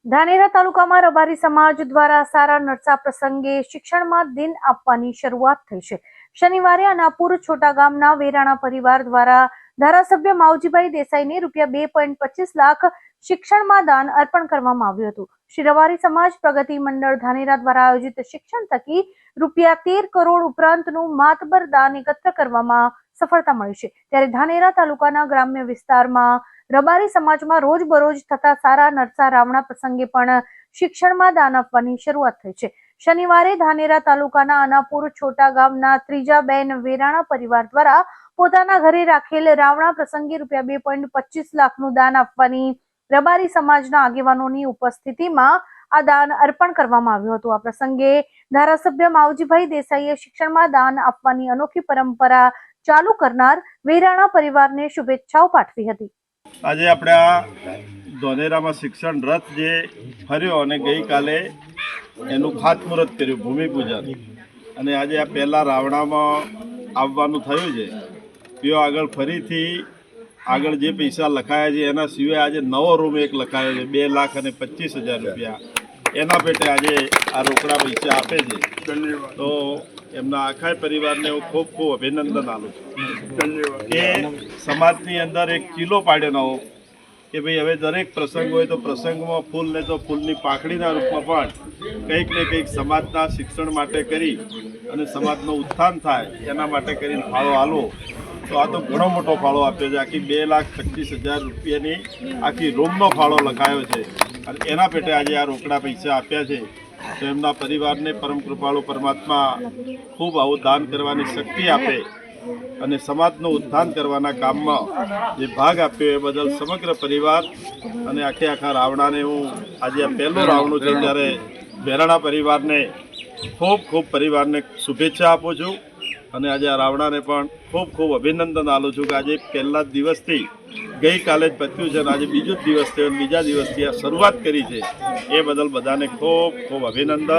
ધાનેરા તાલુકામાં રબારી સમાજ દ્વારા સારા નરસા પ્રસંગે શિક્ષણમાં દિન આપવાની શરૂઆત થઈ છે। શનિવારે અનાપુર છોટા ગામના વેરાણા પરિવાર દ્વારા ધારાસભ્ય માવજીભાઈ દેસાઈને ₹2.25 લાખ શિક્ષણમાં દાન અર્પણ કરવામાં આવ્યું હતું। શ્રી રબારી સમાજ પ્રગતિ મંડળ ધાનેરા દ્વારા આયોજિત શિક્ષણ થકી ₹13 કરોડ ઉપરાંતનું માતબર દાન એકત્ર કરવામાં સફળતા મળી છે। ત્યારે ધાનેરા તાલુકાના ગ્રામ્ય વિસ્તારમાં રબારી સમાજમાં રોજબરોજ થતા સારા નરસા રાવણા પ્રસંગે પણ શિક્ષણમાં દાન આપવાની શરૂઆત થઈ છે। શનિવારે ધાનેરા તાલુકાના અનાપુર છોટા ગામના ત્રીજાબેન વેરાણા પરિવાર દ્વારા પોતાના ઘરે રાખેલ રાવણા પ્રસંગે ₹2.25 લાખનું દાન આપવાની રબારી સમાજના આગેવાનોની ઉપસ્થિતિમાં આ દાન અર્પણ કરવામાં આવ્યું હતું। આ પ્રસંગે ધારાસભ્ય માવજીભાઈ દેસાઈએ શિક્ષણમાં દાન આપવાની અનોખી પરંપરા ચાલુ કરનાર વેરાણા પરિવારને શુભેચ્છાઓ પાઠવી હતી। આજે આપણે આ ધાનેરામાં શિક્ષણ રથ જે ફર્યો અને ગઈકાલે એનું ખાતમુહૂર્ત કર્યું, ભૂમિપૂજન, અને આજે આ પહેલાં રાવણામાં આવવાનું થયું છે। તેઓ આગળ ફરીથી આગળ જે પૈસા લખાયા છે એના સિવાય આજે નવો રૂમ એક લખાયો છે ₹2,25,000। એના પેટે આજે આ રોકડા પૈસા આપે છે। તો એમના આખા પરિવારને હું ખૂબ ખૂબ અભિનંદન આપું છું કે સમાજની અંદર એક ચીલો પાડ્યો નવો કે ભાઈ હવે દરેક પ્રસંગ હોય તો પ્રસંગમાં ફૂલ ને તો ફૂલની પાંખડીના રૂપમાં પણ કંઈક ને કંઈક સમાજના શિક્ષણ માટે કરી અને સમાજનું ઉત્થાન થાય એના માટે કરીને ફાળો આલો। તો આ તો ઘણો મોટો ફાળો આપ્યો છે। આખી ₹2,25,000ની આખી રૂમનો ફાળો લખાયો છે અને એના પેટે આજે આ રોકડા પૈસા આપ્યા છે। તો એમના પરિવારને પરમ કૃપાળુ પરમાત્મા ખૂબ આવું દાન કરવાની શક્તિ આપે અને સમાજનું ઉત્થાન કરવાના કામમાં જે ભાગ આપ્યો એ બદલ સમગ્ર પરિવાર અને આખા રાવણાને હું આજે આ પહેલું રાવણું છે ત્યારે વેરાણા પરિવારને ખૂબ પરિવારને શુભેચ્છા આપું છું અને આજે આ રાવણાને પણ ખૂબ અભિનંદન આપું છું કે આજે પહેલા જ દિવસથી ગઈકાલે જ પત્યું છે અને આજે બીજો જ દિવસ થયો અને બીજા દિવસથી આ શરૂઆત કરી છે એ બદલ બધાને ખૂબ અભિનંદન।